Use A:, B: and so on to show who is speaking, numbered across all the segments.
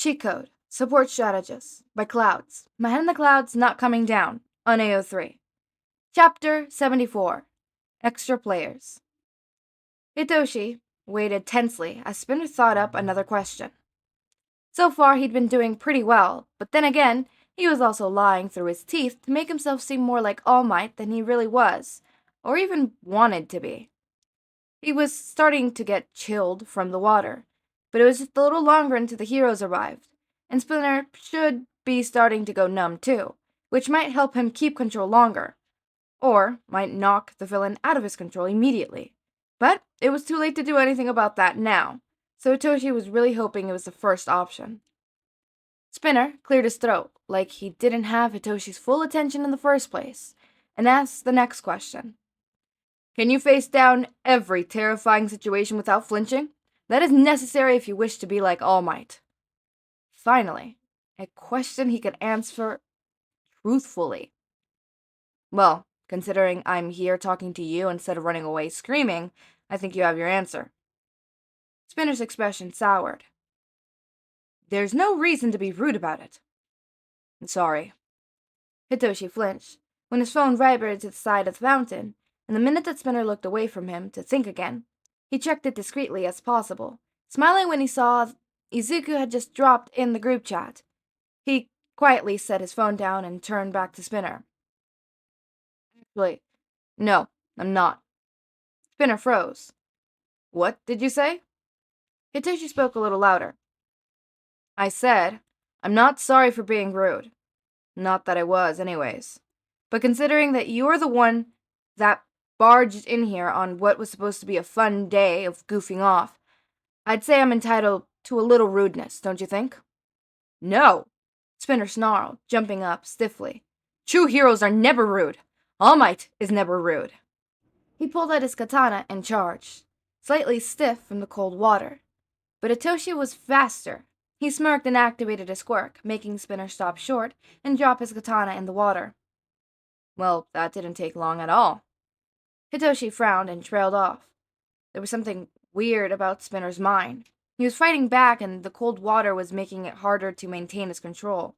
A: Cheat Code, Support Strategist, by Clouds. My Head in the Clouds Not Coming Down, on AO3. Chapter 74, Extra Players. Hitoshi waited tensely as Spinner thought up another question. So far, he'd been doing pretty well, but then again, he was also lying through his teeth to make himself seem more like All Might than he really was, or even wanted to be. He was starting to get chilled from the water, but it was just a little longer until the heroes arrived, and Spinner should be starting to go numb too, which might help him keep control longer, or might knock the villain out of his control immediately. But it was too late to do anything about that now, so Hitoshi was really hoping it was the first option. Spinner cleared his throat, like he didn't have Hitoshi's full attention in the first place, and asked the next question. Can you face down every terrifying situation without flinching? That is necessary if you wish to be like All Might. Finally, a question he could answer truthfully. Well, considering I'm here talking to you instead of running away screaming, I think you have your answer. Spinner's expression soured. There's no reason to be rude about it. I'm sorry. Hitoshi flinched when his phone vibrated to the side of the fountain, and the minute that Spinner looked away from him to think again, he checked it discreetly as possible, smiling when he saw Izuku had just dropped in the group chat. He quietly set his phone down and turned back to Spinner. Actually, no, I'm not. Spinner froze. What did you say? Hitoshi spoke a little louder. I said, I'm not sorry for being rude. Not that I was, anyways. But considering that you're the one that barged in here on what was supposed to be a fun day of goofing off, I'd say I'm entitled to a little rudeness, don't you think? No, Spinner snarled, jumping up stiffly. True heroes are never rude. All Might is never rude. He pulled out his katana and charged, slightly stiff from the cold water. But Hitoshi was faster. He smirked and activated his quirk, making Spinner stop short and drop his katana in the water. Well, that didn't take long at all. Hitoshi frowned and trailed off. There was something weird about Spinner's mind. He was fighting back, and the cold water was making it harder to maintain his control.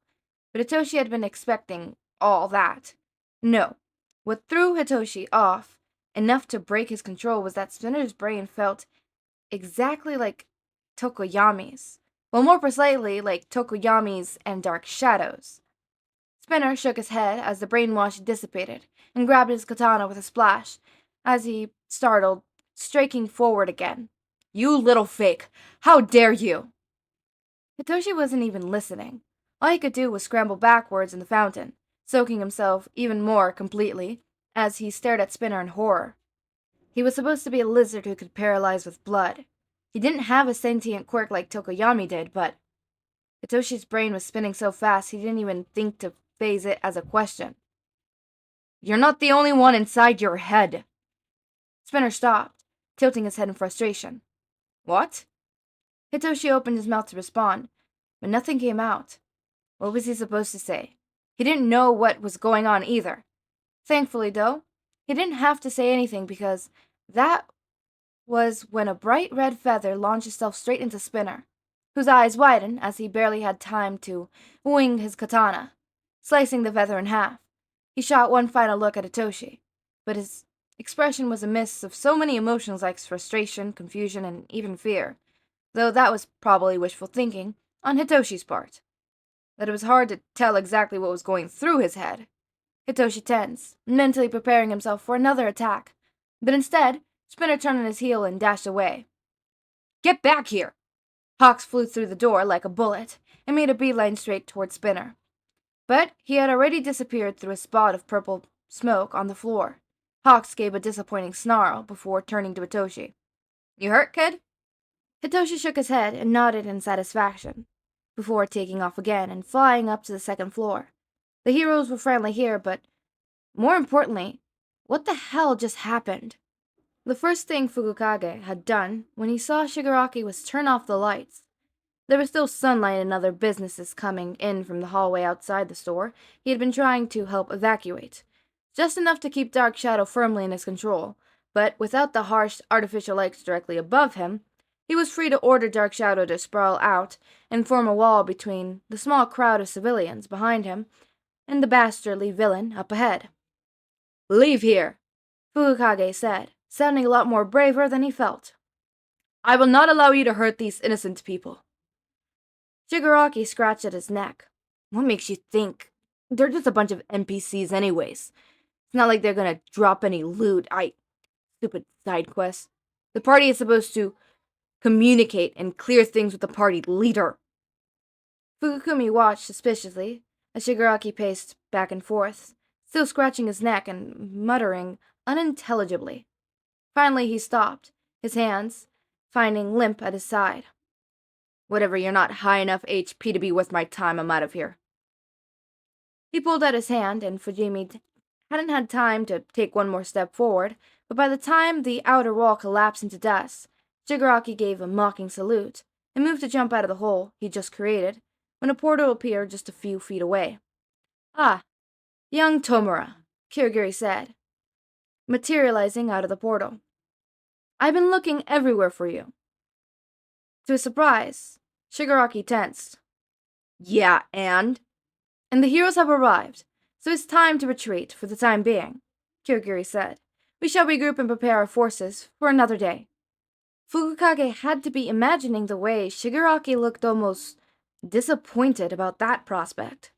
A: But Hitoshi had been expecting all that. No. What threw Hitoshi off enough to break his control was that Spinner's brain felt exactly like Tokoyami's. Well, more precisely, like Tokoyami's and Dark Shadows. Spinner shook his head as the brainwash dissipated, and grabbed his katana with a splash, as he, startled, striking forward again. You little fake! How dare you! Hitoshi wasn't even listening. All he could do was scramble backwards in the fountain, soaking himself even more completely, as he stared at Spinner in horror. He was supposed to be a lizard who could paralyze with blood. He didn't have a sentient quirk like Tokoyami did, but Hitoshi's brain was spinning so fast he didn't even think to phase it as a question. You're not the only one inside your head. Spinner stopped, tilting his head in frustration. What? Hitoshi opened his mouth to respond, but nothing came out. What was he supposed to say? He didn't know what was going on either. Thankfully, though, he didn't have to say anything because that was when a bright red feather launched itself straight into Spinner, whose eyes widened as he barely had time to wing his katana, slicing the feather in half. He shot one final look at Hitoshi, but his expression was a mix of so many emotions like frustration, confusion, and even fear, though that was probably wishful thinking on Hitoshi's part, that it was hard to tell exactly what was going through his head. Hitoshi tensed, mentally preparing himself for another attack, but instead, Spinner turned on his heel and dashed away. Get back here! Hawks flew through the door like a bullet and made a beeline straight toward Spinner. But he had already disappeared through a spot of purple smoke on the floor. Hawks gave a disappointing snarl before turning to Hitoshi. You hurt, kid? Hitoshi shook his head and nodded in satisfaction, before taking off again and flying up to the second floor. The heroes were friendly here, but more importantly, what the hell just happened? The first thing Fukukage had done when he saw Shigaraki was turn off the lights. There was still sunlight and other businesses coming in from the hallway outside the store he had been trying to help evacuate. Just enough to keep Dark Shadow firmly in his control, but without the harsh, artificial lights directly above him, He was free to order Dark Shadow to sprawl out and form a wall between the small crowd of civilians behind him and the bastardly villain up ahead. "Leave here," Fukakage said, sounding a lot more braver than he felt. "I will not allow you to hurt these innocent people." Shigaraki scratched at his neck. "What makes you think? They're just a bunch of NPCs anyways. It's not like they're gonna drop any loot. Stupid side quest. The party is supposed to communicate and clear things with the party leader." Fukumi watched suspiciously as Shigaraki paced back and forth, still scratching his neck and muttering unintelligibly. Finally he stopped, his hands finding limp at his side. "Whatever, you're not high enough HP to be worth my time. I'm out of here." He pulled out his hand, and Fujimi hadn't had time to take one more step forward, but by the time the outer wall collapsed into dust, Shigaraki gave a mocking salute and moved to jump out of the hole he'd just created, when a portal appeared just a few feet away. "Ah, young Tomura," Kirigiri said, materializing out of the portal. "I've been looking everywhere for you." To his surprise, Shigaraki tensed. "Yeah, and?" "And the heroes have arrived, so it's time to retreat for the time being," Kirigiri said. "We shall regroup and prepare our forces for another day." Fukakage had to be imagining the way Shigaraki looked almost disappointed about that prospect,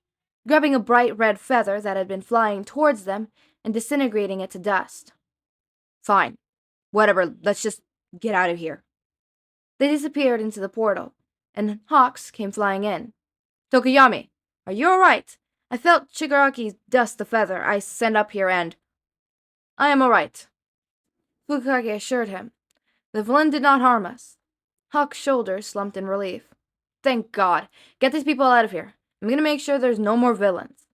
A: grabbing a bright red feather that had been flying towards them and disintegrating it to dust. "Fine. Whatever, let's just get out of here." They disappeared into the portal, and Hawks came flying in. "Tokuyami, are you all right? I felt Shigaraki dust the feather I sent up here and—" "I am all right," Fukakage assured him. "The villain did not harm us." Hawk's shoulders slumped in relief. "Thank God. Get these people out of here. I'm going to make sure there's no more villains."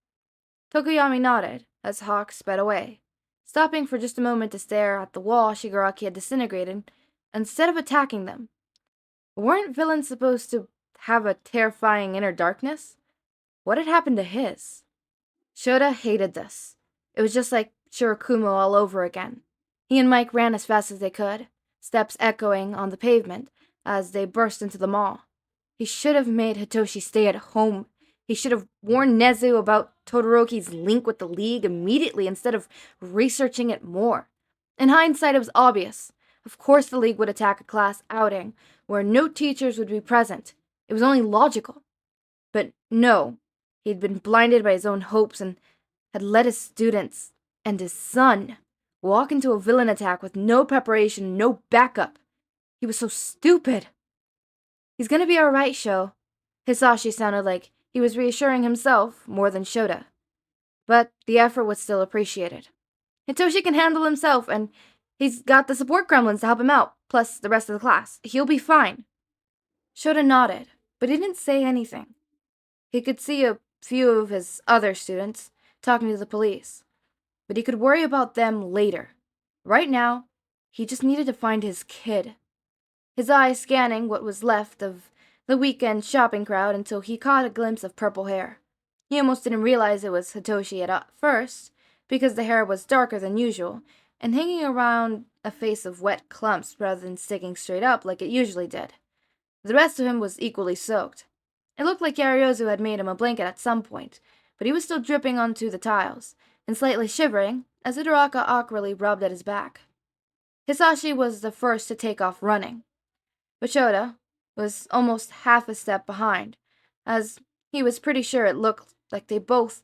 A: Tokuyami nodded as Hawk sped away, stopping for just a moment to stare at the wall Shigaraki had disintegrated instead of attacking them. Weren't villains supposed to have a terrifying inner darkness? What had happened to his? Shota hated this. It was just like Shirakumo all over again. He and Mike ran as fast as they could, steps echoing on the pavement as they burst into the mall. He should have made Hitoshi stay at home. He should have warned Nezu about Todoroki's link with the League immediately instead of researching it more. In hindsight, it was obvious. Of course the League would attack a class outing where no teachers would be present. It was only logical. But no, he'd been blinded by his own hopes and had let his students and his son walk into a villain attack with no preparation, no backup. He was so stupid. "He's gonna be alright, Sho." Hisashi sounded like he was reassuring himself more than Shota. But the effort was still appreciated. "Hitoshi can handle himself, and he's got the support Gremlins to help him out, plus the rest of the class. He'll be fine." Shota nodded, but he didn't say anything. He could see a few of his other students talking to the police, but he could worry about them later. Right now, he just needed to find his kid. His eyes scanning what was left of the weekend shopping crowd until he caught a glimpse of purple hair. He almost didn't realize it was Hitoshi at first, because the hair was darker than usual, and hanging around a face of wet clumps rather than sticking straight up like it usually did. The rest of him was equally soaked. It looked like Yariozu had made him a blanket at some point, but he was still dripping onto the tiles, and slightly shivering as Uraraka awkwardly rubbed at his back. Hisashi was the first to take off running, but Shota was almost half a step behind, as he was pretty sure it looked like they both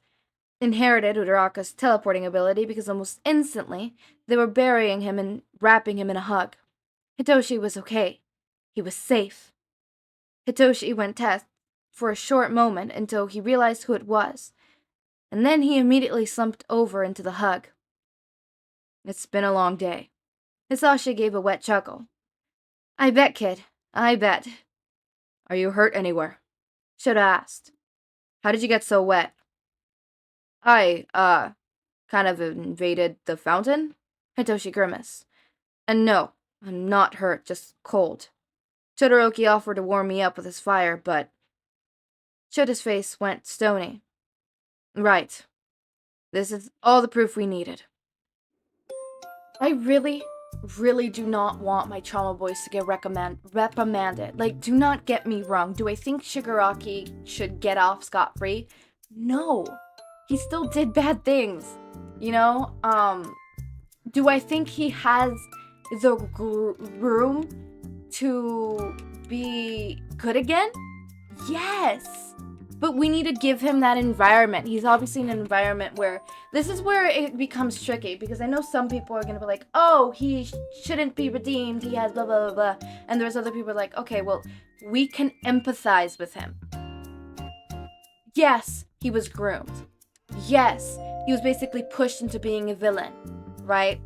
A: inherited Uraraka's teleporting ability because almost instantly they were burying him and wrapping him in a hug. Hitoshi was okay. He was safe. Hitoshi went tense for a short moment until he realized who it was, and then he immediately slumped over into the hug. "It's been a long day." Hisashi gave a wet chuckle. "I bet, kid. I bet." "Are you hurt anywhere?" Shota asked. "How did you get so wet?" "I, kind of invaded the fountain?" Hitoshi grimaced. "And no, I'm not hurt, just cold. Todoroki offered to warm me up with his fire, but—" Shota's face went stony. "Right. This is all the proof we needed." I really really do not want my trauma boys to get reprimanded. Like, do not get me wrong. Do I think Shigaraki should get off scot-free? No. He still did bad things, you know? Do I think he has the room to be good again? Yes. But we need to give him that environment. He's obviously in an environment where this is where it becomes tricky, because I know some people are going to be like, oh, he shouldn't be redeemed. He has blah, blah, blah, blah. And there's other people like, okay, well, we can empathize with him. Yes, he was groomed. Yes, he was basically pushed into being a villain, right?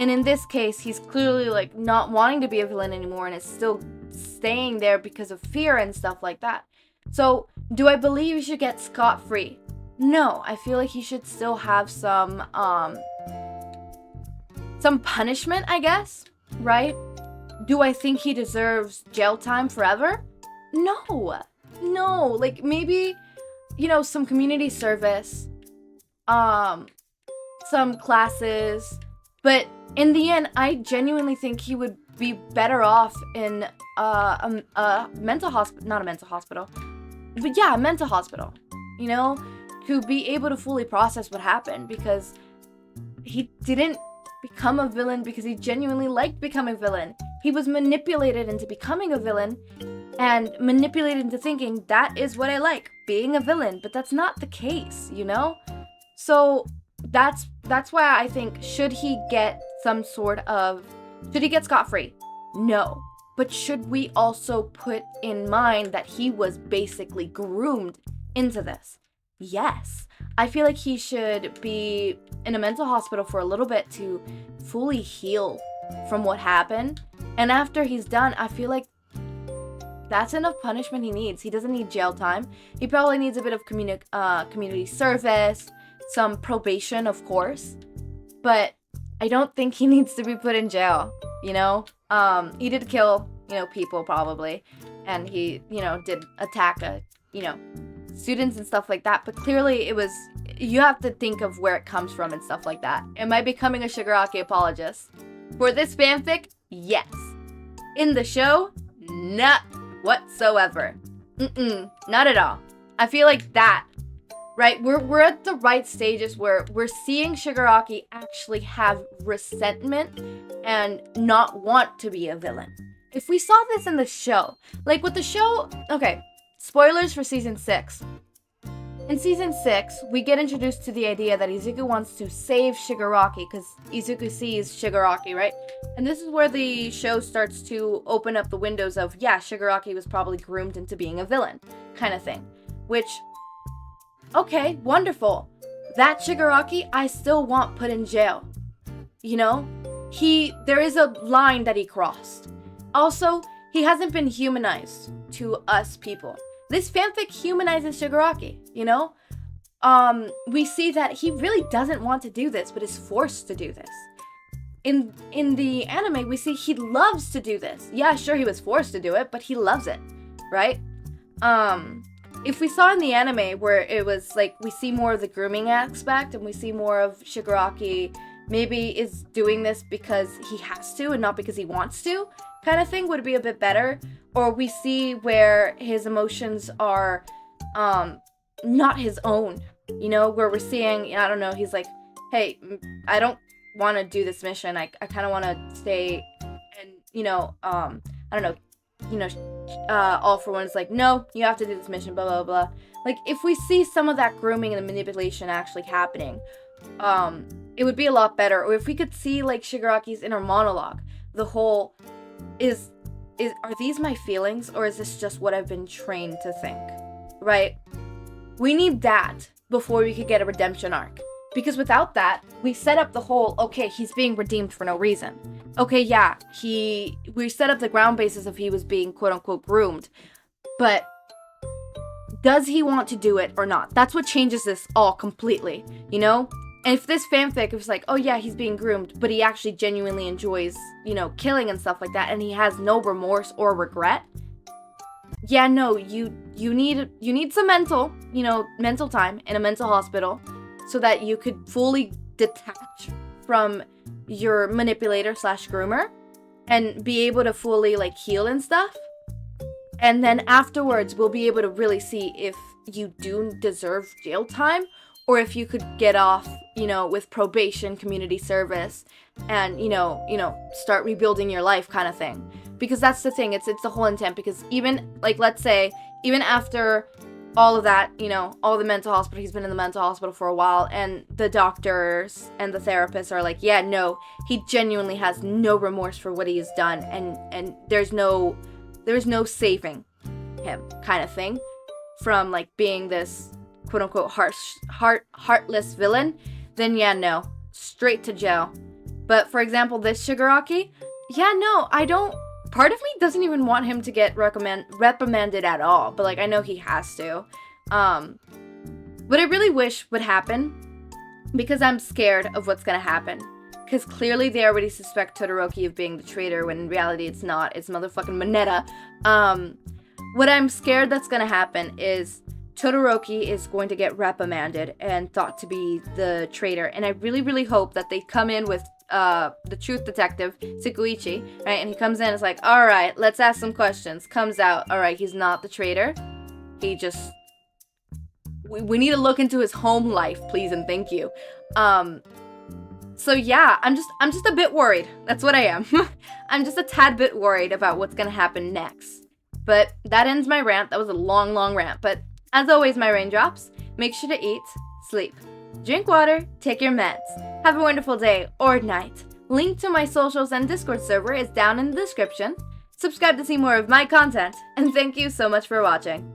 A: And in this case, he's clearly like not wanting to be a villain anymore and is still staying there because of fear and stuff like that. So, do I believe he should get scot-free? No, I feel like he should still have some punishment, I guess, right? Do I think he deserves jail time forever? No, like maybe, you know, some community service, some classes, but in the end, I genuinely think he would be better off in a mental hospital, not a mental hospital, but yeah, a mental hospital, you know, to be able to fully process what happened, because he didn't become a villain because he genuinely liked becoming a villain. He was manipulated into becoming a villain and manipulated into thinking that is what I like, being a villain, but that's not the case, you know? So that's why I think, should he get scot-free? No. But should we also put in mind that he was basically groomed into this? Yes. I feel like he should be in a mental hospital for a little bit to fully heal from what happened. And after he's done, I feel like that's enough punishment he needs. He doesn't need jail time. He probably needs a bit of community service, some probation, of course. But I don't think he needs to be put in jail, you know? He did kill, you know, people probably. And he, you know, did attack, students and stuff like that. But clearly it was, you have to think of where it comes from and stuff like that. Am I becoming a Shigaraki apologist? For this fanfic, yes. In the show, not whatsoever. Not at all. I feel like that, right? We're at the right stages where we're seeing Shigaraki actually have resentment and not want to be a villain. If we saw this in the show, like with the show, okay, spoilers for season 6. In season 6, we get introduced to the idea that Izuku wants to save Shigaraki because Izuku sees Shigaraki, right? And this is where the show starts to open up the windows of, yeah, Shigaraki was probably groomed into being a villain, kind of thing. Which, okay, wonderful. That Shigaraki, I still want put in jail. You know? There is a line that he crossed. Also, he hasn't been humanized to us people. This fanfic humanizes Shigaraki, you know? We see that he really doesn't want to do this, but is forced to do this. In the anime, we see he loves to do this. Yeah, sure, he was forced to do it, but he loves it, right? If we saw in the anime where it was like, we see more of the grooming aspect, and we see more of Shigaraki maybe is doing this because he has to and not because he wants to, kind of thing, would be a bit better. Or we see where his emotions are not his own, you know, where we're seeing, I don't know, he's like, hey, I don't want to do this mission. I kind of want to stay, and, you know, I don't know, you know, All For One is like, no, you have to do this mission, blah, blah, blah. Like, if we see some of that grooming and the manipulation actually happening, it would be a lot better. Or if we could see, like, Shigaraki's inner monologue, the whole, are these my feelings, or is this just what I've been trained to think, right? We need that before we could get a redemption arc. Because without that, we set up the whole, okay, he's being redeemed for no reason. Okay, yeah, we set up the ground basis of he was being quote-unquote groomed. But does he want to do it or not? That's what changes this all completely, you know? And if this fanfic was like, oh yeah, he's being groomed, but he actually genuinely enjoys, you know, killing and stuff like that, and he has no remorse or regret, yeah, no, you need some mental time in a mental hospital so that you could fully detach from your manipulator slash groomer and be able to fully like heal and stuff. And then afterwards, we'll be able to really see if you do deserve jail time or if you could get off, you know, with probation, community service, and, you know, start rebuilding your life kind of thing. Because that's the thing, it's the whole intent. Because even, like, let's say, even after all of that, you know, all the mental hospital, he's been in the mental hospital for a while, and the doctors and the therapists are like, yeah, no, he genuinely has no remorse for what he has done, and there's no saving him kind of thing from, like, being this quote-unquote heartless villain, then yeah, no, straight to jail. But for example, this Shigaraki, yeah, no, I don't, part of me doesn't even want him to get reprimanded at all, but like, I know he has to. What I really wish would happen, because I'm scared of what's gonna happen, because clearly they already suspect Todoroki of being the traitor, when in reality it's not, it's motherfucking Mineta. What I'm scared that's gonna happen is Todoroki is going to get reprimanded and thought to be the traitor, and I really, really hope that they come in with the truth detective, Tsukuichi, right, and he comes in and is like, alright, let's ask some questions. Comes out, alright, he's not the traitor. He just, we need to look into his home life, please and thank you. So yeah, I'm just a bit worried. That's what I am. I'm just a tad bit worried about what's gonna happen next. But that ends my rant. That was a long, long rant, but as always, my raindrops, make sure to eat, sleep, drink water, take your meds. Have a wonderful day or night. Link to my socials and Discord server is down in the description. Subscribe to see more of my content, and thank you so much for watching.